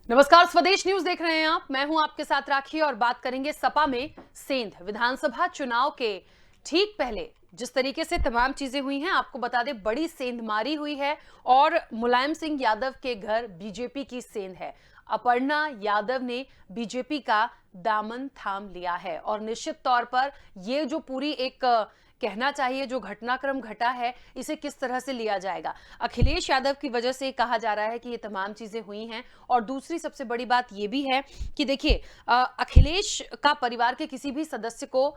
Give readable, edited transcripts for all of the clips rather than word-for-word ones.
नमस्कार, स्वदेश न्यूज देख रहे हैं आप। मैं हूं आपके साथ राखी और बात करेंगे सपा में सेंध विधानसभा चुनाव के ठीक पहले जिस तरीके से तमाम चीजें हुई हैं, आपको बता दें बड़ी सेंधमारी हुई है और मुलायम सिंह यादव के घर बीजेपी की सेंध है। अपर्णा यादव ने बीजेपी का दामन थाम लिया है और निश्चित तौर पर यह जो पूरी एक कहना चाहिए जो घटनाक्रम घटा है, इसे किस तरह से लिया जाएगा। अखिलेश यादव की वजह से कहा जा रहा है कि ये तमाम चीजें हुई हैं और दूसरी सबसे बड़ी बात ये भी है कि देखिए अखिलेश का परिवार के किसी भी सदस्य को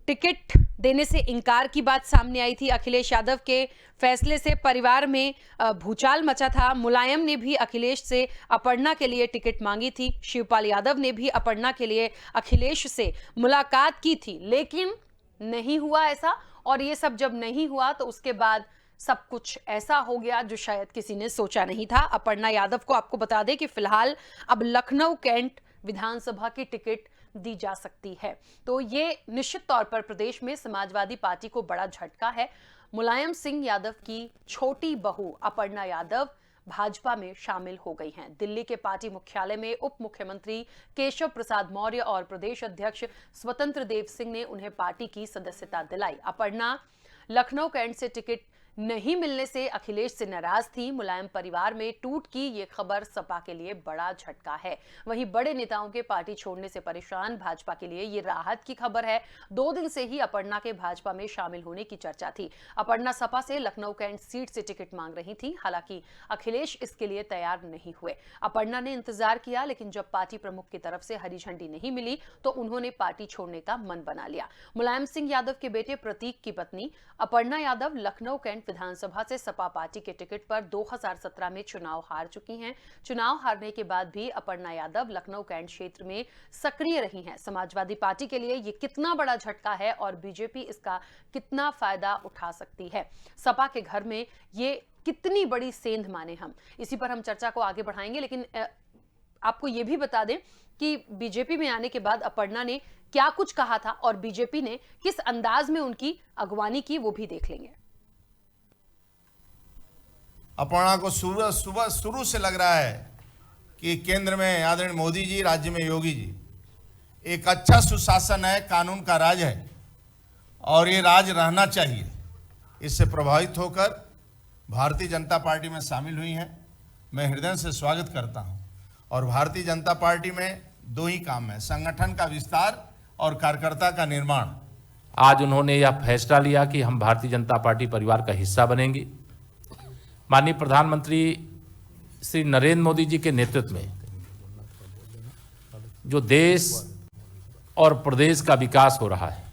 टिकट देने से इनकार की बात सामने आई थी। अखिलेश यादव के फैसले से परिवार में भूचाल मचा था। मुलायम ने भी अखिलेश से अपर्णा के लिए टिकट मांगी थी। शिवपाल यादव ने भी अपर्णा के लिए अखिलेश से मुलाकात की थी, लेकिन नहीं हुआ ऐसा। और ये सब जब नहीं हुआ तो उसके बाद सब कुछ ऐसा हो गया जो शायद किसी ने सोचा नहीं था। अपर्णा यादव को आपको बता दें कि फिलहाल अब लखनऊ कैंट विधानसभा की टिकट दी जा सकती है। तो ये निश्चित तौर पर प्रदेश में समाजवादी पार्टी को बड़ा झटका है। मुलायम सिंह यादव की छोटी बहू अपर्णा यादव भाजपा में शामिल हो गई हैं। दिल्ली के पार्टी मुख्यालय में उप मुख्यमंत्री केशव प्रसाद मौर्य और प्रदेश अध्यक्ष स्वतंत्र देव सिंह ने उन्हें पार्टी की सदस्यता दिलाई। अपर्णा लखनऊ कैंट से टिकट नहीं मिलने से अखिलेश से नाराज थी। मुलायम परिवार में टूट की ये खबर सपा के लिए बड़ा झटका है। वहीं बड़े नेताओं के पार्टी छोड़ने से परेशान भाजपा के लिए ये राहत की खबर है। 2 दिन से ही अपर्णा के भाजपा में शामिल होने की चर्चा थी। अपर्णा सपा से लखनऊ कैंट सीट से टिकट मांग रही थी, हालांकि अखिलेश इसके लिए तैयार नहीं हुए। अपर्णा ने इंतजार किया, लेकिन जब पार्टी प्रमुख की तरफ से हरी झंडी नहीं मिली तो उन्होंने पार्टी छोड़ने का मन बना लिया। मुलायम सिंह यादव के बेटे प्रतीक की पत्नी अपर्णा यादव लखनऊ कैंट विधानसभा से सपा पार्टी के टिकट पर 2017 में चुनाव हार चुकी हैं। चुनाव हारने के बाद भी अपर्णा यादव लखनऊ कैंट क्षेत्र में सक्रिय रही हैं। समाजवादी पार्टी के लिए ये कितना बड़ा झटका है और बीजेपी इसका कितना फायदा उठा सकती है, सपा के घर में ये कितनी बड़ी सेंध माने हम, इसी पर हम चर्चा को आगे बढ़ाएंगे। लेकिन आपको ये भी बता दें कि बीजेपी में आने के बाद अपर्णा ने क्या कुछ कहा था और बीजेपी ने किस अंदाज में उनकी अगवानी की, वो भी देख लेंगे। अपर्णा को सुबह शुरू से लग रहा है कि केंद्र में आदरणीय मोदी जी, राज्य में योगी जी, एक अच्छा सुशासन है, कानून का राज है और ये राज रहना चाहिए। इससे प्रभावित होकर भारतीय जनता पार्टी में शामिल हुई हैं। मैं हृदय से स्वागत करता हूं। और भारतीय जनता पार्टी में 2 ही काम है, संगठन का विस्तार और कार्यकर्ता का निर्माण। आज उन्होंने यह फैसला लिया कि हम भारतीय जनता पार्टी परिवार का हिस्सा बनेंगे। माननीय प्रधानमंत्री श्री नरेंद्र मोदी जी के नेतृत्व में जो देश और प्रदेश का विकास हो रहा है,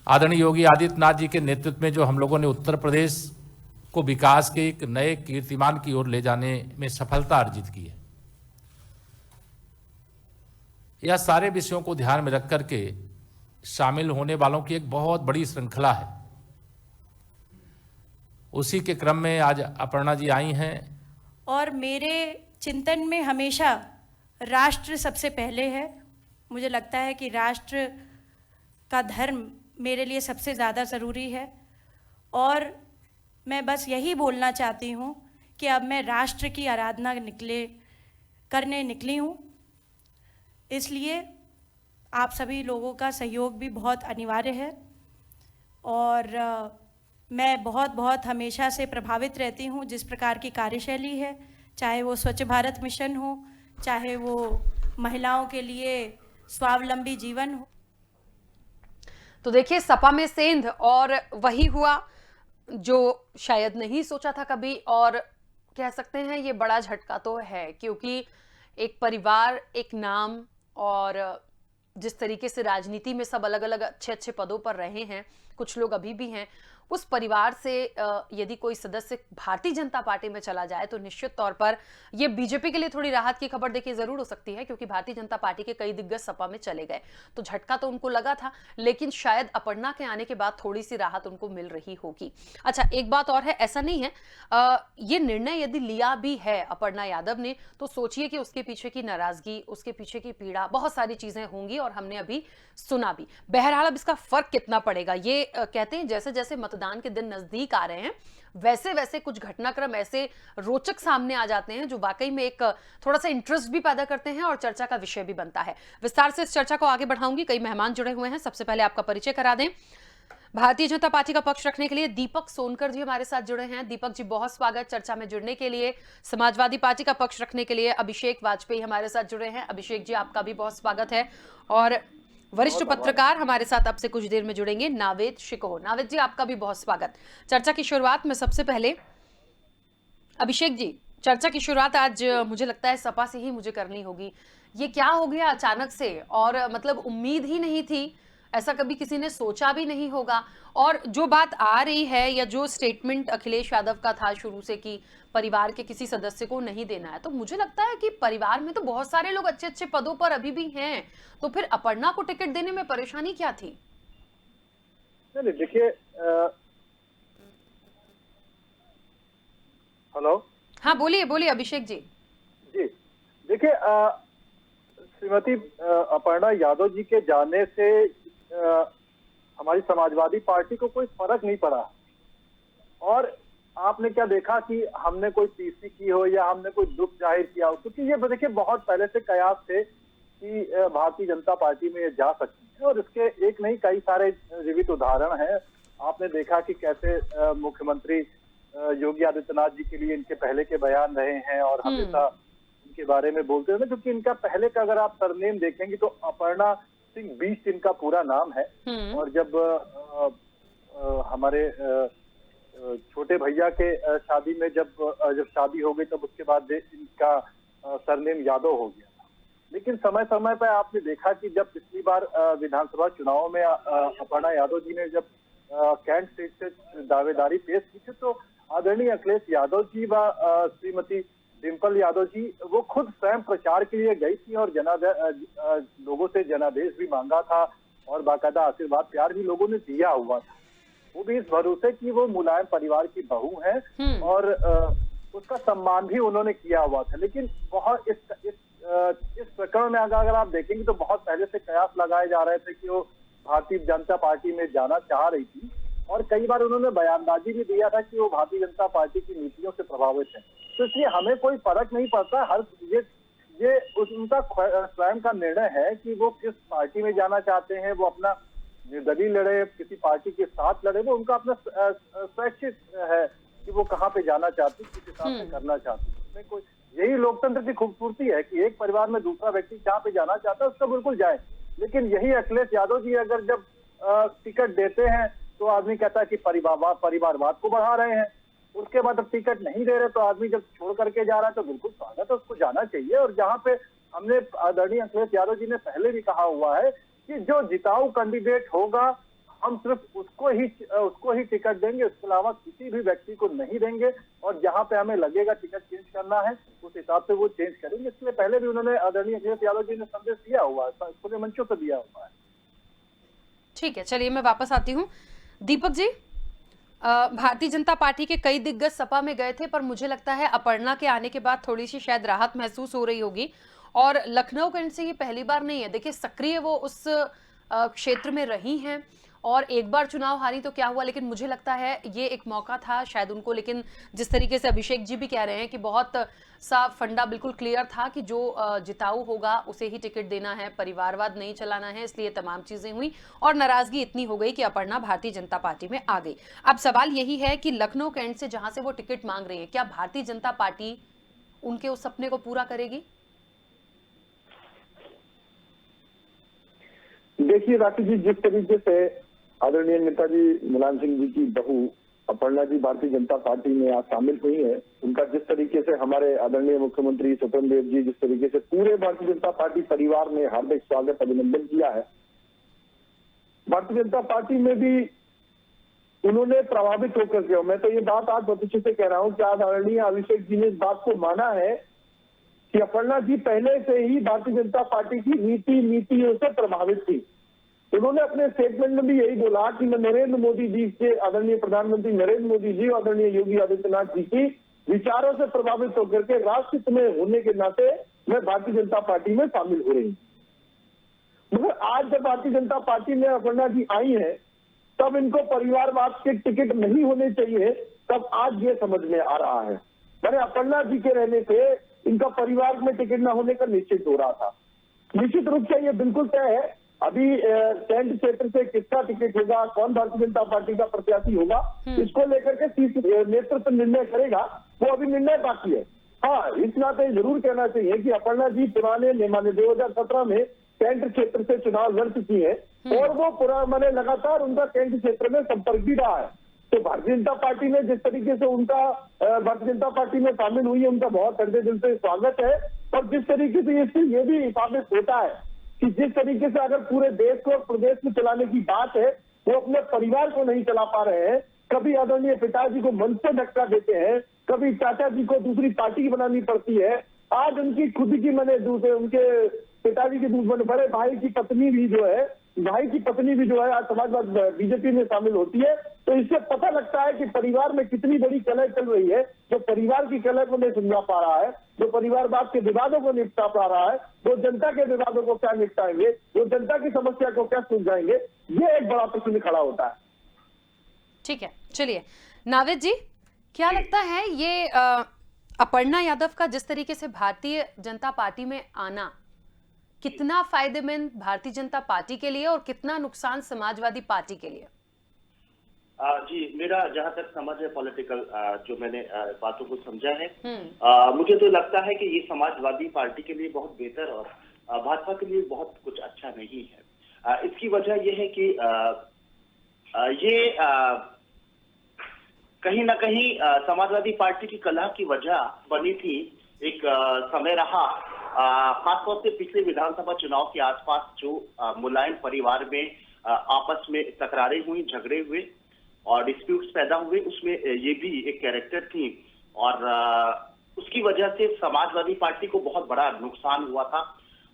आदरणीय योगी आदित्यनाथ जी के नेतृत्व में जो हम लोगों ने उत्तर प्रदेश को विकास के एक नए कीर्तिमान की ओर ले जाने में सफलता अर्जित की है, यह सारे विषयों को ध्यान में रख करके शामिल होने वालों की एक बहुत बड़ी श्रृंखला है। उसी के क्रम में आज अपर्णा जी आई हैं। और मेरे चिंतन में हमेशा राष्ट्र सबसे पहले है। मुझे लगता है कि राष्ट्र का धर्म मेरे लिए सबसे ज़्यादा ज़रूरी है और मैं बस यही बोलना चाहती हूँ कि अब मैं राष्ट्र की आराधना करने निकली हूँ। इसलिए आप सभी लोगों का सहयोग भी बहुत अनिवार्य है और मैं बहुत हमेशा से प्रभावित रहती हूँ जिस प्रकार की कार्यशैली है, चाहे वो स्वच्छ भारत मिशन हो, चाहे वो महिलाओं के लिए स्वावलंबी जीवन हो। तो देखिए, सपा में सेंध और वही हुआ जो शायद नहीं सोचा था कभी। और कह सकते हैं ये बड़ा झटका तो है, क्योंकि एक परिवार, एक नाम और जिस तरीके से राजनीति में सब अलग अलग अच्छे पदों पर रहे हैं, कुछ लोग अभी भी हैं, उस परिवार से यदि कोई सदस्य भारतीय जनता पार्टी में चला जाए तो निश्चित तौर पर यह बीजेपी के लिए थोड़ी राहत की खबर देखिए जरूर हो सकती है, क्योंकि भारतीय जनता पार्टी के कई दिग्गज सपा में चले गए तो झटका तो उनको लगा था, लेकिन शायद अपर्णा के आने के बाद थोड़ी सी राहत उनको मिल रही होगी। अच्छा, एक बात और है, ऐसा नहीं है ये निर्णय यदि लिया भी है अपर्णा यादव ने तो सोचिए कि उसके पीछे की नाराजगी, उसके पीछे की पीड़ा, बहुत सारी चीजें होंगी और हमने अभी सुना भी। बहरहाल अब इसका फर्क कितना पड़ेगा, ये कहते हैं जैसे जैसे मतदान के दिन नजदीक आ रहे हैं वैसे वैसे कुछ घटनाक्रम ऐसे रोचक सामने आ जाते हैं जो वाकई में एक थोड़ा सा इंटरेस्ट भी पैदा करते हैं और चर्चा का विषय भी बनता है। विस्तार से इस चर्चा को आगे बढ़ाऊंगी। कई मेहमान जुड़े हुए हैं। सबसे पहले आपका परिचय करा दें। भारतीय जनता पार्टी का पक्ष रखने के लिए दीपक सोनकर जी हमारे साथ जुड़े हैं। दीपक जी बहुत स्वागत चर्चा में जुड़ने के लिए। समाजवादी पार्टी का पक्ष रखने के लिए अभिषेक वाजपेयी हमारे साथ जुड़े हैं। अभिषेक जी आपका भी बहुत स्वागत है। और वरिष्ठ पत्रकार हमारे साथ अब से कुछ देर में जुड़ेंगे, नावेद शिकोह। नावेद जी आपका भी बहुत स्वागत। चर्चा की शुरुआत में सबसे पहले अभिषेक जी, चर्चा की शुरुआत आज मुझे लगता है सपा से ही मुझे करनी होगी। ये क्या हो गया अचानक से, और मतलब उम्मीद ही नहीं थी, ऐसा कभी किसी ने सोचा भी नहीं होगा। और जो बात आ रही है या जो स्टेटमेंट अखिलेश यादव का था शुरू से कि परिवार के किसी सदस्य को नहीं देना है, तो मुझे लगता है कि परिवार में तो बहुत सारे लोग अच्छे अच्छे पदों पर अभी भी हैं, तो फिर अपर्णा को टिकट देने में परेशानी क्या थी? नहीं देखिए, हेलो, हाँ बोलिए बोलिए अभिषेक जी। जी देखिए, श्रीमती अपर्णा यादव जी के जाने से हमारी समाजवादी पार्टी को कोई फर्क नहीं पड़ा। और आपने क्या देखा कि हमने कोई पीसी की हो या हमने कोई दुख जाहिर किया हो, क्योंकि ये देखिए बहुत पहले से कयास थे कि भारतीय जनता पार्टी में ये जा सकती है, और इसके एक नहीं कई सारे जीवित उदाहरण हैं। आपने देखा कि कैसे मुख्यमंत्री योगी आदित्यनाथ जी के लिए इनके पहले के बयान रहे हैं और हमेशा इनके बारे में बोलते हैं, क्योंकि इनका पहले का अगर आप सरनेम देखेंगे तो अपर्णा सिंह बीस्ट इनका पूरा नाम है। और जब हमारे छोटे भैया के शादी में जब शादी हो गई तब उसके बाद इनका सरनेम यादव हो गया था। लेकिन समय समय पर आपने देखा कि जब पिछली बार विधानसभा चुनाव में अपर्णा यादव जी ने जब कैंट सीट से दावेदारी पेश की थी, तो आदरणीय अखिलेश यादव जी व श्रीमती डिम्पल यादव जी वो खुद स्वयं प्रचार के लिए गई थी और लोगों से जनादेश भी मांगा था और बाकायदा आशीर्वाद प्यार भी लोगों ने दिया हुआ था, वो भी इस भरोसे कि वो मुलायम परिवार की बहू है और उसका सम्मान भी उन्होंने किया हुआ था। लेकिन बहुत इस प्रकरण में अगर आप देखेंगे तो बहुत पहले से कयास लगाए जा रहे थे कि वो भारतीय जनता पार्टी में जाना चाह रही थी, और कई बार उन्होंने बयानबाजी भी दिया था कि वो भारतीय जनता पार्टी की नीतियों से प्रभावित है। तो इसलिए हमें कोई फर्क नहीं पड़ता, ये उनका स्वयं का निर्णय है कि वो किस पार्टी में जाना चाहते हैं, वो अपना निर्दलीय लड़े, किसी पार्टी के साथ लड़े, वो उनका अपना स्वैच्छिक है कि वो कहाँ पे जाना चाहते, किस हिसाब से करना चाहते हैं। उसमें कोई, यही लोकतंत्र की खूबसूरती है कि एक परिवार में दूसरा व्यक्ति जहाँ पे जाना चाहता है उसका बिल्कुल जाए। लेकिन यही अखिलेश यादव जी अगर जब टिकट देते हैं तो आदमी कहता है कि परिवारवाद को बढ़ा रहे हैं, उसके बाद अब टिकट नहीं दे रहे तो आदमी जब छोड़ करके जा रहा है तो बिल्कुल स्वागत है, उसको जाना चाहिए। और जहाँ पे हमने आदरणीय अखिलेश यादव जी ने पहले भी कहा हुआ है कि जो जिताऊ कैंडिडेट होगा हम सिर्फ उसको ही टिकट देंगे, उसके अलावा किसी भी व्यक्ति को नहीं देंगे, और जहाँ पे हमें लगेगा टिकट चेंज करना है उस हिसाब से वो चेंज करेंगे। इसलिए पहले भी उन्होंने आदरणीय अखिलेश यादव जी ने संदेश दिया हुआ है, खुले मंचों पर दिया हुआ है। ठीक है, चलिए मैं वापस आती हूँ। दीपक जी, भारतीय जनता पार्टी के कई दिग्गज सपा में गए थे, पर मुझे लगता है अपर्णा के आने के बाद थोड़ी सी शायद राहत महसूस हो रही होगी। और लखनऊ कैंट से ये पहली बार नहीं है, देखिए सक्रिय वो उस क्षेत्र में रही हैं और एक बार चुनाव हारी तो क्या हुआ, लेकिन मुझे लगता है ये एक मौका था शायद उनको। लेकिन जिस तरीके से अभिषेक जी भी कह रहे हैं कि बहुत सा फंडा बिल्कुल क्लियर था कि जो जिताऊ होगा उसे ही टिकट देना है, परिवारवाद नहीं चलाना है, इसलिए तमाम चीजें हुई और नाराजगी इतनी हो गई कि अपर्णा भारतीय जनता पार्टी में आ गई। अब सवाल यही है कि लखनऊ कैंट से जहां से वो टिकट मांग रही है, क्या भारतीय जनता पार्टी उनके उस सपने को पूरा करेगी? देखिए राकेश जी, जिस तरीके से आदरणीय नेताजी मुलायम सिंह जी की बहू अपर्णा जी भारतीय जनता पार्टी में आज शामिल हुई है, उनका जिस तरीके से हमारे आदरणीय मुख्यमंत्री स्वतंत्र देव जी जिस तरीके से पूरे भारतीय जनता पार्टी परिवार ने हार्दिक स्वागत अभिनंदन किया है, भारतीय जनता पार्टी में भी उन्होंने प्रभावित होकर के, मैं तो ये बात आज बहुत अच्छे से कह रहा हूं कि आज आदरणीय अभिषेक जी ने इस बात को माना है कि अपर्णा जी पहले से ही भारतीय जनता पार्टी की नीतियों से प्रभावित थी। उन्होंने अपने स्टेटमेंट में भी यही बोला कि मैं नरेंद्र मोदी जी के, आदरणीय प्रधानमंत्री नरेंद्र मोदी जी और आदरणीय योगी आदित्यनाथ जी की विचारों से प्रभावित होकर के राष्ट्रहित में होने के नाते मैं भारतीय जनता पार्टी में शामिल हो रही हूँ। मगर आज जब भारतीय जनता पार्टी में अपर्णा जी आई है तब इनको परिवारवाद के टिकट नहीं होने चाहिए, तब आज ये समझ में आ रहा है। मैंने अपर्णा जी के रहने से इनका परिवार में टिकट न होने का निश्चित हो रहा था। निश्चित रूप से ये बिल्कुल तय है, अभी कैंट क्षेत्र से किसका टिकट होगा, कौन भारतीय जनता पार्टी का प्रत्याशी होगा, इसको लेकर के नेतृत्व निर्णय करेगा, वो अभी निर्णय बाकी है। हाँ, इस नाते जरूर कहना चाहिए कि अपर्णा जी पुराने मैंने 2017 में कैंट क्षेत्र से चुनाव लड़ चुकी है और वो मैंने लगातार उनका कैंट क्षेत्र में संपर्क भी रहा है। तो भारतीय जनता पार्टी ने जिस तरीके से उनका भारतीय जनता पार्टी में शामिल हुई है, उनका बहुत ठंडे दिल से स्वागत है। और जिस तरीके से इससे ये भी साबित होता है कि जिस तरीके से अगर पूरे देश को और प्रदेश को चलाने की बात है, वो अपने परिवार को नहीं चला पा रहे हैं। कभी आदरणीय पिताजी को मंच से धक्का देते हैं, कभी चाचा जी को दूसरी पार्टी बनानी पड़ती है। आज उनकी खुद की उनके पिताजी के बड़े भाई की पत्नी भी जो है आज समाजवाद बीजेपी में शामिल होती है। तो इससे पता लगता है कि परिवार में कितनी बड़ी कलह चल रही है। जो परिवार की कलह को नहीं सुलझा पा रहा है, जो परिवारवाद के विवादों को निपटा पा रहा है, वो जनता के विवादों को क्या निपटाएंगे, वो जनता की समस्या को क्या सुलझाएंगे, ये एक बड़ा प्रश्न खड़ा होता है। ठीक है, चलिए नावेद जी, क्या लगता है ये अपर्णा यादव का जिस तरीके से भारतीय जनता पार्टी में आना कितना फायदेमंद भारतीय जनता पार्टी के लिए और कितना नुकसान समाजवादी पार्टी के लिए? जी, मेरा जहां तक समझ है पॉलिटिकल जो मैंने बातों को समझा है, मुझे तो लगता है कि ये समाजवादी पार्टी के लिए बहुत बेहतर और भाजपा के लिए बहुत कुछ अच्छा नहीं है। इसकी वजह यह है कि ये कहीं ना कहीं समाजवादी पार्टी की कलह की वजह बनी थी। एक समय रहा, खासतौर से पिछले विधानसभा चुनाव के आसपास जो मुलायम परिवार में आपस में तकरारें हुई, झगड़े हुए और डिस्प्यूट्स पैदा हुए, उसमें ये भी एक कैरेक्टर थी और उसकी वजह से समाजवादी पार्टी को बहुत बड़ा नुकसान हुआ था।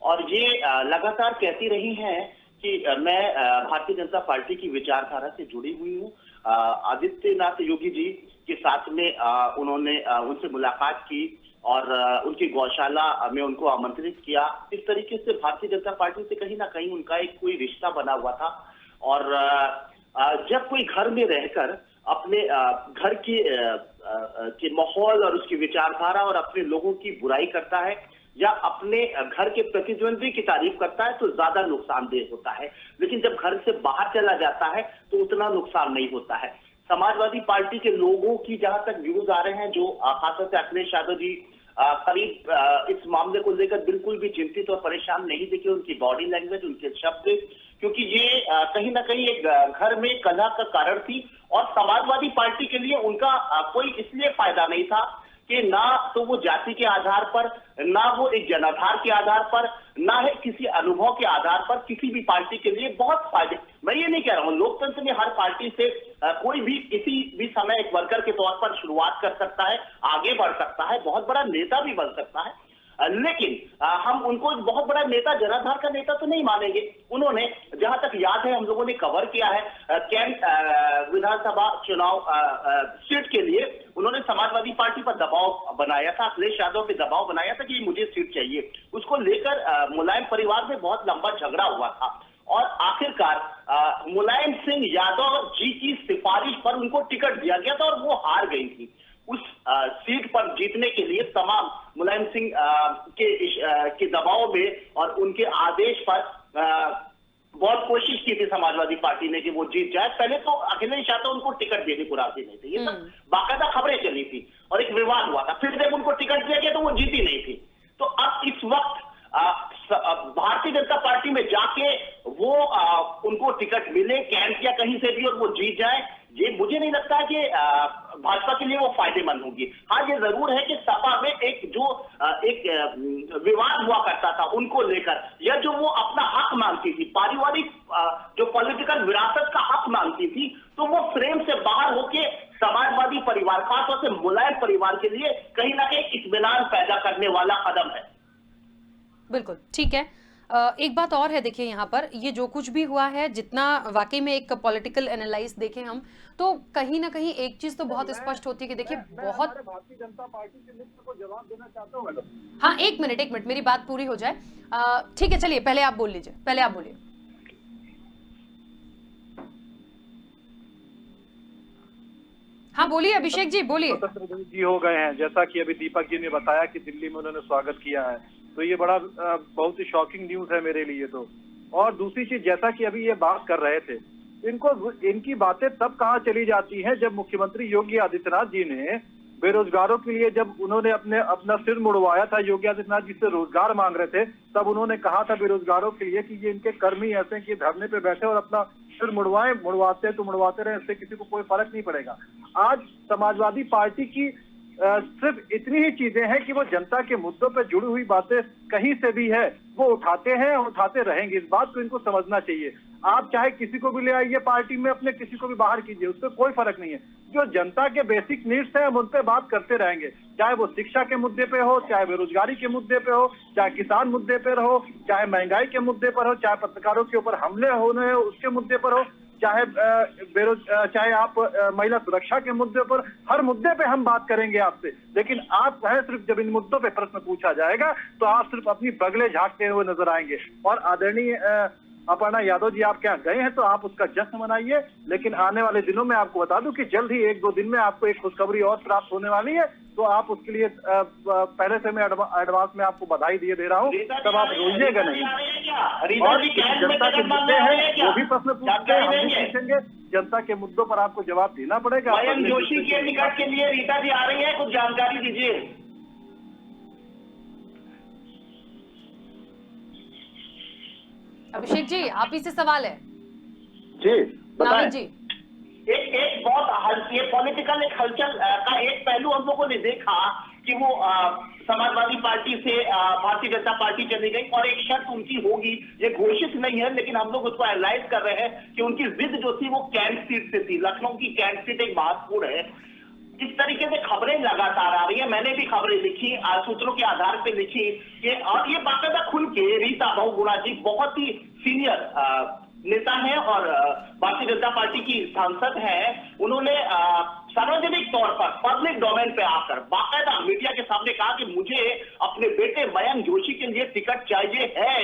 और ये लगातार कहती रही हैं कि मैं भारतीय जनता पार्टी की विचारधारा से जुड़ी हुई हूँ। आदित्यनाथ योगी जी के साथ में उन्होंने उनसे मुलाकात की और उनकी गौशाला में उनको आमंत्रित किया। इस तरीके से भारतीय जनता पार्टी से कहीं ना कहीं उनका एक कोई रिश्ता बना हुआ था। और जब कोई घर में रहकर अपने घर के माहौल और उसकी विचारधारा और अपने लोगों की बुराई करता है या अपने घर के प्रतिद्वंदी की तारीफ करता है तो ज्यादा नुकसानदेह होता है, लेकिन जब घर से बाहर चला जाता है तो उतना नुकसान नहीं होता है। समाजवादी पार्टी के लोगों की जहां तक व्यूज आ रहे हैं, जो खासतौर से अखिलेश यादव जी करीब इस मामले को लेकर बिल्कुल भी चिंतित और परेशान नहीं दिखे। उनकी बॉडी लैंग्वेज, उनके शब्द, क्योंकि ये कहीं ना कहीं एक घर में कलह का कारण थी और समाजवादी पार्टी के लिए उनका कोई इसलिए फायदा नहीं था कि ना तो वो जाति के आधार पर, ना वो एक जनाधार के आधार पर, ना है किसी अनुभव के आधार पर किसी भी पार्टी के लिए बहुत फायदे। मैं ये नहीं कह रहा हूँ, लोकतंत्र में हर पार्टी से कोई भी किसी भी समय एक वर्कर के तौर पर शुरुआत कर सकता है, आगे बढ़ सकता है, बहुत बड़ा नेता भी बन सकता है, लेकिन हम उनको बहुत बड़ा नेता, जनाधार का नेता तो नहीं मानेंगे। उन्होंने, जहां तक याद है, हम लोगों ने कवर किया है कैंट विधानसभा चुनाव सीट के लिए उन्होंने समाजवादी पार्टी पर दबाव बनाया था, अखिलेश यादव पे दबाव बनाया था कि मुझे सीट चाहिए। उसको लेकर मुलायम परिवार में बहुत लंबा झगड़ा हुआ था और आखिरकार मुलायम सिंह यादव जी की सिफारिश पर उनको टिकट दिया गया था और वो हार गई थी। उस सीट पर जीतने के लिए तमाम मुलायम सिंह के दबाव में और उनके आदेश पर बहुत कोशिश की थी समाजवादी पार्टी ने कि वो जीत जाए। पहले तो अखिलेश यादव उनको टिकट देने को राजी नहीं थे, ये सब बाकायदा खबरें चली थी और एक विवाद हुआ था। फिर जब उनको टिकट दिया गया तो वो जीती नहीं थी। तो अब इस वक्त भारतीय जनता पार्टी में जाके वो उनको टिकट मिले कैंट या कहीं से भी और वो जीत जाए, ये मुझे नहीं लगता है कि भाजपा के लिए वो फायदेमंद होगी। हाँ, ये जरूर है कि सपा में एक विवाद हुआ करता था उनको लेकर, या जो वो अपना हक मांगती थी, पारिवारिक जो पॉलिटिकल विरासत का हक मांगती थी, तो वो फ्रेम से बाहर होके समाजवादी परिवार, खासतौर से मुलायम परिवार के लिए कहीं ना कहीं इत्मीनान पैदा करने वाला कदम है। बिल्कुल ठीक है। एक बात और है, देखिए यहाँ पर ये जो कुछ भी हुआ है, जितना वाकई में एक पॉलिटिकल एनालाइज देखें हम, तो कहीं ना कहीं एक चीज तो बहुत स्पष्ट होती है कि देखिए बहुत भारतीय जनता पार्टी के मित्र को जवाब देना चाहता हूँ मैडम। हाँ, एक मिनट मेरी बात पूरी हो जाए। ठीक है, चलिए पहले आप बोल लीजिए, पहले आप बोलिए। हाँ बोलिए अभिषेक जी, बोलिए। स्वतंत्र देव जी हो गए हैं, जैसा कि अभी दीपक जी ने बताया कि दिल्ली में उन्होंने स्वागत किया है, तो ये बड़ा बहुत ही शॉकिंग न्यूज है मेरे लिए तो। और दूसरी चीज, जैसा कि अभी ये बात कर रहे थे, इनकी बातें तब कहाँ चली जाती हैं जब मुख्यमंत्री योगी आदित्यनाथ जी ने बेरोजगारों के लिए, जब उन्होंने अपना सिर मुड़वाया था, योगी आदित्यनाथ जी से रोजगार मांग रहे थे, तब उन्होंने कहा था बेरोजगारों के लिए कि ये इनके कर्मी ऐसे हैं कि धरने पे बैठे और अपना सिर मुड़वाते तो मुड़वाते रहे, इससे किसी को कोई फर्क नहीं पड़ेगा। आज समाजवादी पार्टी की सिर्फ इतनी ही चीजें हैं कि वो जनता के मुद्दों पर जुड़ी हुई बातें कहीं से भी है वो उठाते हैं और उठाते रहेंगे। इस बात को इनको समझना चाहिए। आप चाहे किसी को भी ले आइए पार्टी में, अपने किसी को भी बाहर कीजिए, उससे कोई फर्क नहीं है। जो जनता के बेसिक नीड्स हैं हम उन पे बात करते रहेंगे, चाहे वो शिक्षा के मुद्दे पे हो, चाहे बेरोजगारी के मुद्दे पे हो, चाहे किसान मुद्दे पर हो, चाहे महंगाई के मुद्दे पर हो, चाहे पत्रकारों के ऊपर हमले होने हैं उसके मुद्दे पर हो, चाहे आप महिला सुरक्षा के मुद्दे पर, हर मुद्दे पे हम बात करेंगे आपसे। लेकिन आप सिर्फ जब इन मुद्दों पे प्रश्न पूछा जाएगा तो आप सिर्फ अपनी बगले झांकते हुए नजर आएंगे। और आदरणीय अपर्णा यादव जी, आप क्या गए हैं तो आप उसका जश्न मनाइए, लेकिन आने वाले दिनों में आपको बता दूं कि जल्द ही 1-2 दिन में आपको एक खुशखबरी और प्राप्त होने वाली है, तो आप उसके लिए पहले से मैं एडवांस में आपको बधाई दे रहा हूँ, तब आप रोइएगा नहीं। और जनता के मुद्दे हैं वो भी प्रश्न पूछते हैं, हम भी पूछेंगे, जनता के मुद्दों पर आपको जवाब देना पड़ेगा। मयंक जोशी के टिकट के लिए रीता जी आ रही है, कुछ जानकारी दीजिए। अभिषेक जी, आप ही से सवाल है जी, नाविद जी। एक बहुत ये पॉलिटिकल एक हलचल का एक पहलू हम लोगों ने देखा कि वो समाजवादी पार्टी से भारतीय जनता पार्टी चली गई और एक शर्त उनकी होगी, ये घोषित नहीं है लेकिन हम लोग उसको एनालाइज कर रहे हैं कि उनकी जिद जो थी वो कैंट सीट से थी। लखनऊ की कैंट सीट एक महत्वपूर्ण है। इस तरीके से खबरें लगातार आ रही है, मैंने भी खबरें लिखी, सूत्रों के आधार पर लिखी कि, और ये बाकायदा खुल के रीता बहुगुणा जी बहुत ही सीनियर नेता हैं और भारतीय जनता पार्टी की सांसद हैं, उन्होंने सार्वजनिक तौर पर पब्लिक डोमेन पे आकर बाकायदा मीडिया के सामने कहा कि मुझे अपने बेटे मयंक जोशी के लिए टिकट चाहिए है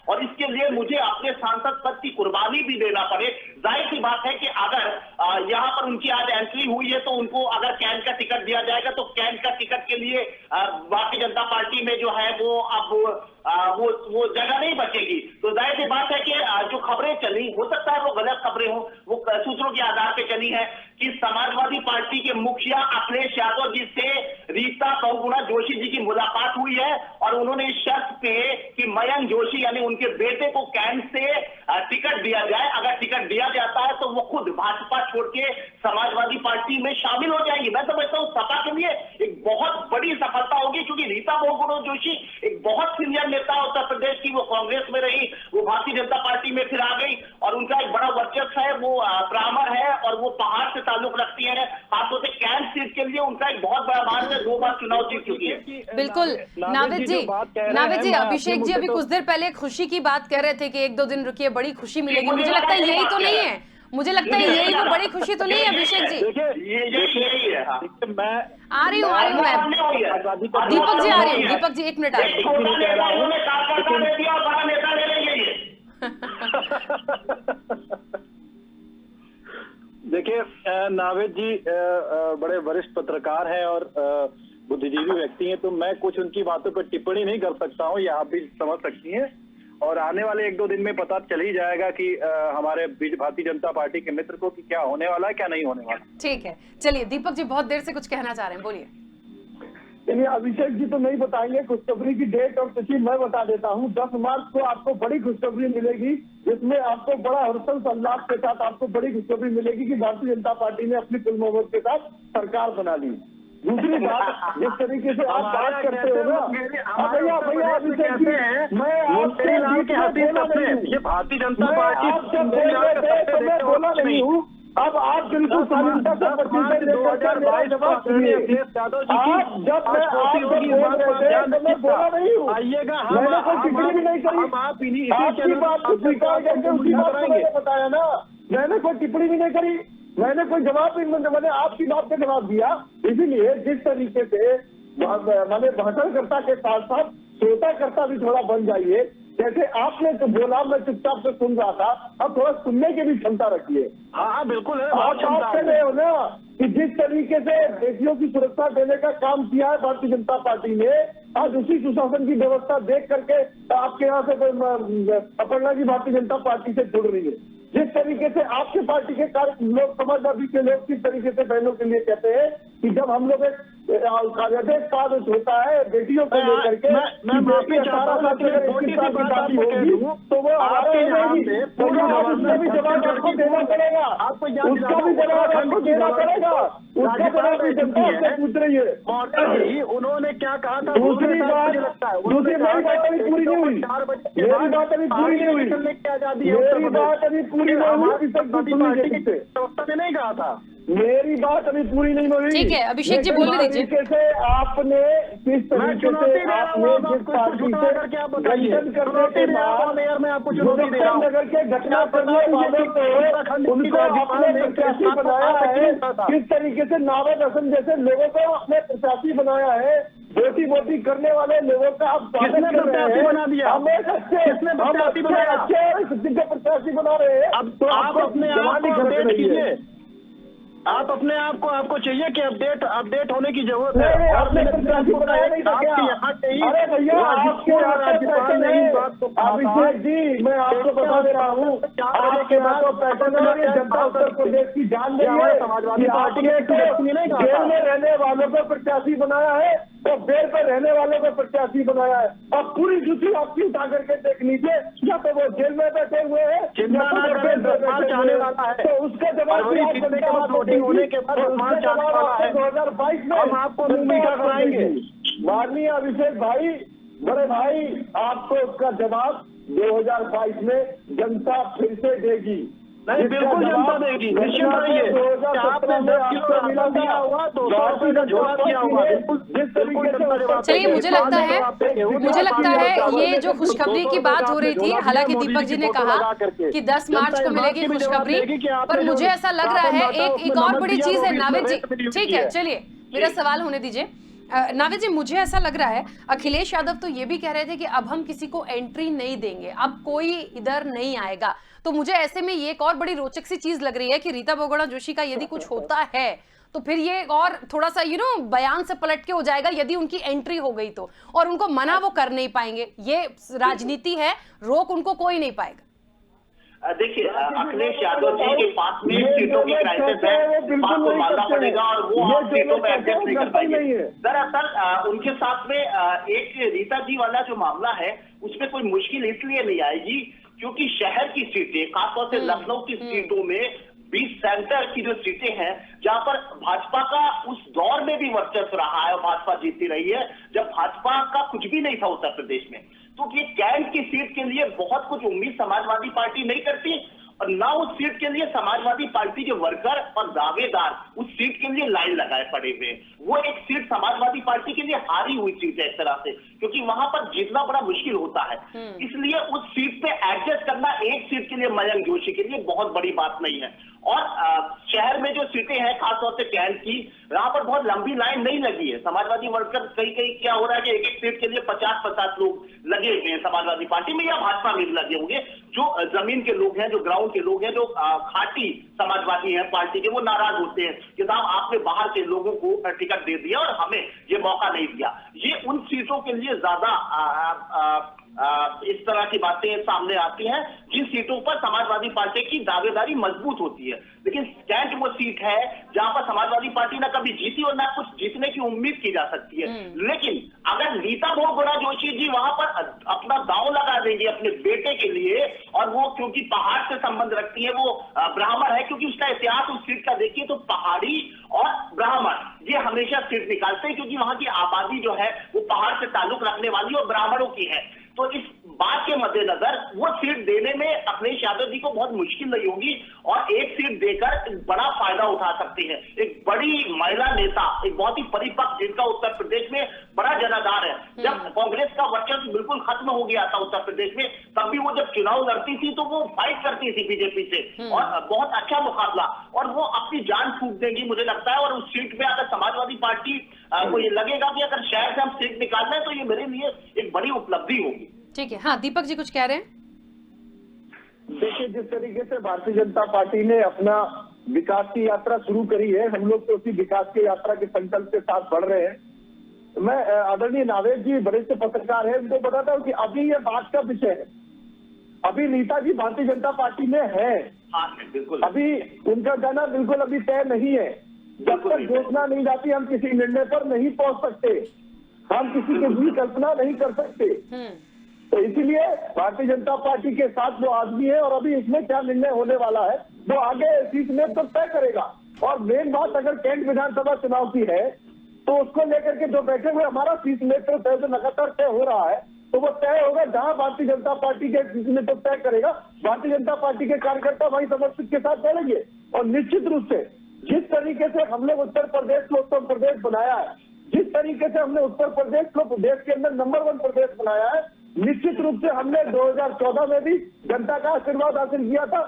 और इसके लिए मुझे अपने सांसद पद की कुर्बानी भी देना पड़े। जाहिर सी बात है कि अगर यहाँ पर उनकी आज एंट्री हुई है तो उनको अगर कैंट का टिकट दिया जाएगा तो कैंट का टिकट के लिए भारतीय जनता पार्टी में जो है वो अब वो जगह नहीं बचेगी। तो जाहिर सी बात है कि जो खबरें चली, हो सकता है वो गलत खबरें हो, वो सूत्रों के आधार पे चली है कि समाजवादी पार्टी के मुखिया अखिलेश यादव जी से रीता बहुगुणा जोशी जी की मुलाकात हुई है और उन्होंने इस शर्त पे कि मयंक जोशी यानी उनके बेटे को कैंट से टिकट दिया जाए, अगर टिकट दिया जाता है तो वो खुद भाजपा छोड़ के समाजवादी पार्टी में शामिल हो जाएंगी। मैं समझता हूँ सपा के लिए एक बहुत बड़ी सफलता होगी, क्योंकि रीता बहुगुणा जोशी एक बहुत सीनियर नेता उत्तर प्रदेश की, वो कांग्रेस में रही, वो भारतीय जनता पार्टी में फिर आ गई और उनका एक बड़ा वर्चस्व है, वो ब्राह्मण है और वो पहाड़ से ताल्लुक रखती है। खासतौर से कैंट सीट के लिए उनका एक बहुत बड़ा मान है, 2 बार चुनाव जीत चुकी है। बिल्कुल नाविद जी, अभिषेक जी अभी कुछ देर पहले खुशी की बात कह रहे थे कि 1-2 दिन रुकिए, बड़ी खुशी मिलेगी। मुझे लगता है यही तो नहीं है, मुझे लगता है यही वो बड़ी खुशी तो नहीं है अभिषेक जी। यही है। मैं आ रही हूँ दीपक जी, आ रही हूँ दीपक जी, 1 मिनट आ रही देखिए, नावेद जी बड़े वरिष्ठ पत्रकार हैं और बुद्धिजीवी व्यक्ति हैं, तो मैं कुछ उनकी बातों पर टिप्पणी नहीं कर सकता हूं, ये आप भी समझ सकती हैं। और आने वाले 1-2 दिन में पता चल ही जाएगा कि हमारे भारतीय जनता पार्टी के मित्र को कि क्या होने वाला है, क्या नहीं होने वाला। ठीक है, चलिए दीपक जी बहुत देर से कुछ कहना चाह रहे हैं, बोलिए। चलिए, अभिषेक जी तो नहीं बताएंगे, खुशखबरी की डेट और तिथि मैं बता देता हूँ। 10 मार्च को आपको बड़ी खुशखबरी मिलेगी, जिसमें आपको बड़ा हर्षल संलाप के साथ आपको बड़ी खुशखबरी मिलेगी कि भारतीय जनता पार्टी ने अपनी कुल बहुमत के साथ सरकार बना ली। दूसरी बात, जिस तरीके से आप बात करते हो ना, भैया अभिषेक जी, मैं आपसे ये भारतीय जनता पार्टी आप जब बोल रहे थे तो मैं बोला नहीं हूँ, अब आप बिल्कुल शालीनता से प्रतिशत लेकर मेरा जवाब सुनिए। आप जब मैं आपसे बोल रहे थे तो मैं बोला नहीं हूँ, मैंने कोई टिप्पणी भी नहीं करी, आपकी बात को स्वीकार करके उसी बात को मैंने बताया ना, मैंने कोई टिप्पणी भी नहीं करी, मैंने कोई जवाब भी, मैंने आपकी बात का जवाब दिया। इसीलिए जिस तरीके से मैंने भाषणकर्ता के साथ साथ श्रोताकर्ता भी थोड़ा बन जाइए। जैसे आपने तो बोला, मैं चुपचाप से सुन रहा था, अब थोड़ा सुनने की भी क्षमता रखिए। हाँ बिल्कुल है, आप बात कर रहे हो ना, कि जिस तरीके से बेटियों की सुरक्षा देने का काम किया है भारतीय जनता पार्टी ने, आज उसी सुशासन की व्यवस्था देख करके आपके यहाँ से अपर्णा जी भारतीय जनता पार्टी से जुड़ रही है। जिस तरीके से आपके पार्टी के लोग, समाजवादी के लोग किस तरीके से बहनों के लिए कहते हैं कि जब हम लोग एक कार्यादेश पास होता है बेटियों को लेकर के, मैं माफी चाहता हूं कि शादी होगी तो वो हमारे उसका भी जवाब आपको देना पड़ेगा, उसका भी जवाब आपको देना पड़ेगा, उसका जवाब भी जनता से पूछ रही है। उन्होंने क्या कहा था? दूसरी बात मेरी बात अभी पूरी नहीं हुई, मेरी बात अभी पूरी नहीं हुई, मेरी बात अभी पूरी नहीं हुई, नहीं कहा था। मेरी बात अभी पूरी नहीं हुई। ठीक है, अभिषेक जी बोलने दीजिए। तरीके से आपने किस तरीके से आपने जिस पार्टी से गठन करने के बाद मुजफ्फरनगर के घटना करने वालों को उनको अपने प्रत्याशी बनाया है, किस तरीके से नावद हसन जैसे लोगों को अपने प्रत्याशी बनाया है, वोटी वोटी करने वाले लोगों का आप स्वागत कर रहे हैं, हमें अच्छे प्रत्याशी बना रहे हैं। अब तो आप अपने आप को अपडेट कीजिए, आप अपने आप को, आपको चाहिए कि अपडेट होने की जरूरत है। आपने प्रत्याशी बनाया नहीं था क्या? अरे भैया आपके राज्यपाल ने, अभिषेक जी मैं आपको बता दे रहा हूँ, आपके यहाँ तो पैटर्न जनता उत्तर प्रदेश की जान रही है, समाजवादी पार्टी ने जेल में रहने वालों को प्रत्याशी बनाया है तो बेल पर रहने वालों को प्रत्याशी बनाया है। अब पूरी सूची आपकी उठा करके देख लीजिए, या तो वो जेल में बैठे हुए हैं चाहने वाला है, तो उसका जवाब होने के बाद 2022 में हम आपको मीठा कराएंगे। माननीय अभिषेक भाई, बड़े भाई, आपको उसका जवाब 2022 में जनता फिर से देगी। नहीं, बिल्कुल जनता देगी, निश्चित रहिए। आपने 10 किलो राशन दिया होगा, 200 रुपये का झोला दिया होगा, चलिए मुझे लगता है ये जो खुशखबरी की बात हो रही थी, हालांकि दीपक जी ने कहा कि 10 मार्च को मिलेगी खुशखबरी, पर मुझे ऐसा लग रहा है एक और बड़ी चीज है नाविद जी। ठीक है, चलिए मेरा सवाल होने दीजिए। नाविद जी, मुझे ऐसा लग रहा है अखिलेश यादव तो ये भी कह रहे थे कि अब हम किसी को एंट्री नहीं देंगे, अब कोई इधर नहीं आएगा, तो मुझे ऐसे में ये एक और बड़ी रोचक सी चीज लग रही है कि रीता बहुगुणा जोशी का यदि कुछ होता है तो फिर ये और थोड़ा सा बयान से पलट के हो जाएगा यदि उनकी एंट्री हो गई तो, और उनको मना वो कर नहीं पाएंगे। ये राजनीति है, रोक उनको कोई नहीं पाएगा। देखिए, अखिलेश यादव जी के पास में सीटों की क्राइसिस है, बात को मानना पड़ेगा, और वो आप सीटों में एडजस्ट नहीं कर पाएंगे। दरअसल उनके साथ में एक रीता जी वाला जो मामला है उसमें कोई मुश्किल इसलिए नहीं आएगी क्योंकि शहर की सीटें, खासतौर से लखनऊ की सीटों में 20 सेंटर की जो सीटें हैं जहां पर भाजपा का उस दौर में भी वर्चस्व रहा है और भाजपा जीतती रही है जब भाजपा का कुछ भी नहीं था उत्तर प्रदेश में, तो ये कैंट की सीट के लिए बहुत कुछ उम्मीद समाजवादी पार्टी नहीं करती, और ना उस सीट के लिए समाजवादी पार्टी के वर्कर और दावेदार उस सीट के लिए लाइन लगाए पड़े हुए। वो एक सीट समाजवादी पार्टी के लिए हारी हुई सीट है एक तरह से, क्योंकि वहां पर जीतना बड़ा मुश्किल होता है। इसलिए उस सीट पे एडजस्ट करना एक सीट के लिए मयंक जोशी के लिए बहुत बड़ी बात नहीं है। और शहर में जो सीटें हैं खासतौर से कैंट की, यहाँ पर बहुत लंबी लाइन नहीं लगी है। समाजवादी वर्कर कहीं कहीं क्या हो रहा है कि एक एक सीट के लिए 50-50 लोग लगे हुए हैं समाजवादी पार्टी में या भाजपा में लगे होंगे। जो जमीन के लोग हैं, जो ग्राउंड के लोग हैं, जो खाटी समाजवादी हैं पार्टी के, वो नाराज होते हैं कि साहब आपने बाहर के लोगों को टिकट दे दिया और हमें ये मौका नहीं दिया। ये उन सीटों के लिए ज्यादा इस तरह की बातें सामने आती हैं जिन सीटों पर समाजवादी पार्टी की दावेदारी मजबूत होती है। लेकिन कैंट वो सीट है जहां पर समाजवादी पार्टी ना कभी जीती और ना कुछ जीतने की उम्मीद की जा सकती है। लेकिन अगर रीता बहुगुणा जोशी जी वहां पर अपना दांव लगा देंगे अपने बेटे के लिए, और वो क्योंकि पहाड़ से संबंध रखती है, वो ब्राह्मण है, क्योंकि उसका इतिहास उस सीट का देखिए तो पहाड़ी और ब्राह्मण ये हमेशा सीट निकालते हैं, क्योंकि वहां की आबादी जो है वो पहाड़ से ताल्लुक रखने वाली और ब्राह्मणों की है। तो इस बात के मद्देनजर वो सीट देने में अखिलेश यादव जी को बहुत मुश्किल नहीं होगी और एक सीट देकर एक बड़ा फायदा उठा सकते हैं। एक बड़ी महिला नेता, एक बहुत ही परिपक्व, जिनका उत्तर प्रदेश में बड़ा जनाधार है। जब कांग्रेस का वर्चस्व बिल्कुल खत्म हो गया था उत्तर प्रदेश में, तब भी वो जब चुनाव लड़ती थी तो वो फाइट करती थी बीजेपी से, और बहुत अच्छा मुकाबला, और वो अपनी जान फूंक देंगी मुझे लगता है। और उस सीट पे अगर समाजवादी पार्टी को ये लगेगा कि अगर शहर से हम सीट निकालना है तो ये मेरे लिए एक बड़ी उपलब्धि होगी। ठीक है, हाँ दीपक जी कुछ कह रहे हैं? देखिए, जिस तरीके से भारतीय जनता पार्टी ने अपना विकास की यात्रा शुरू करी है। हम लोग तो उसी विकास की यात्रा के संकल्प के साथ बढ़ रहे हैं। मैं आदरणीय नावेद जी वरिष्ठ पत्रकार है, उनको बताता हूँ कि अभी ये बात का विषय है, अभी नीता जी भारतीय जनता पार्टी में है, हाँ बिल्कुल, अभी उनका जाना बिल्कुल अभी तय नहीं है। जब तक घोषणा नहीं जाती हम किसी निर्णय पर नहीं पहुंच सकते, हम किसी की भी कल्पना नहीं कर सकते। तो इसीलिए भारतीय जनता पार्टी के साथ जो आदमी है और अभी इसमें क्या निर्णय होने वाला है वो आगे शीर्ष नेतृत्व तय करेगा। और मेन बात अगर कैंट विधानसभा चुनाव की है तो उसको लेकर के जो बैठे हुए हमारा शीर्ष नेतृत्व जो लगातार तय हो रहा है तो वो तय होगा जहां भारतीय जनता पार्टी के शीर्ष नेतृत्व तय करेगा, भारतीय जनता पार्टी के कार्यकर्ता वही समर्पित के साथ चलेंगे। और निश्चित रूप से जिस तरीके से हमने उत्तर प्रदेश को उत्तम प्रदेश बनाया है, जिस तरीके से हमने उत्तर प्रदेश को देश के अंदर नंबर 1 प्रदेश बनाया है, निश्चित रूप से हमने 2014 में भी जनता का आशीर्वाद हासिल किया था,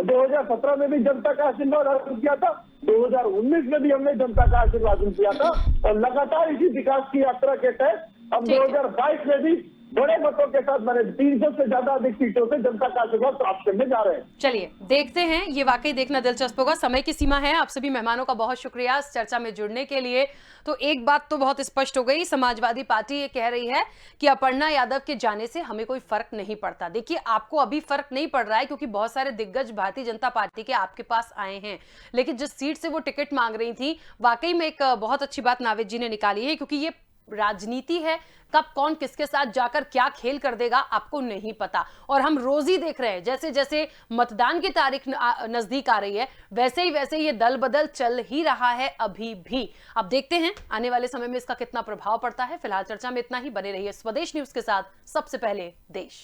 2017 में भी जनता का आशीर्वाद हासिल किया था, 2019 में भी हमने जनता का आशीर्वाद हासिल किया था और लगातार इसी विकास की यात्रा के तहत हम 2022 में भी बड़े मतों के साथ मैंने 300 से ज्यादा अधिक सीटों से जनता का आशीर्वाद प्राप्त करने जा रहे हैं। चलिए देखते हैं, ये वाकई देखना दिलचस्प होगा। समय की सीमा है। आप सभी मेहमानों का बहुत शुक्रिया इस चर्चा में जुड़ने के लिए। तो एक बात तो बहुत स्पष्ट हो गई, समाजवादी पार्टी ये कह रही है कि अपर्णा यादव के जाने से हमें कोई फर्क नहीं पड़ता। देखिए आपको अभी फर्क नहीं पड़ रहा है क्योंकि बहुत सारे दिग्गज भारतीय जनता पार्टी के आपके पास आए हैं, लेकिन जिस सीट से वो टिकट मांग रही थी वाकई में एक बहुत अच्छी बात नावेद जी ने निकाली है, क्योंकि ये राजनीति है, कब कौन किसके साथ जाकर क्या खेल कर देगा आपको नहीं पता। और हम रोज ही देख रहे हैं जैसे जैसे मतदान की तारीख नजदीक आ रही है वैसे ही ये दल बदल चल ही रहा है अभी भी। अब देखते हैं आने वाले समय में इसका कितना प्रभाव पड़ता है। फिलहाल चर्चा में इतना ही। बने रहिए स्वदेश न्यूज के साथ, सबसे पहले देश।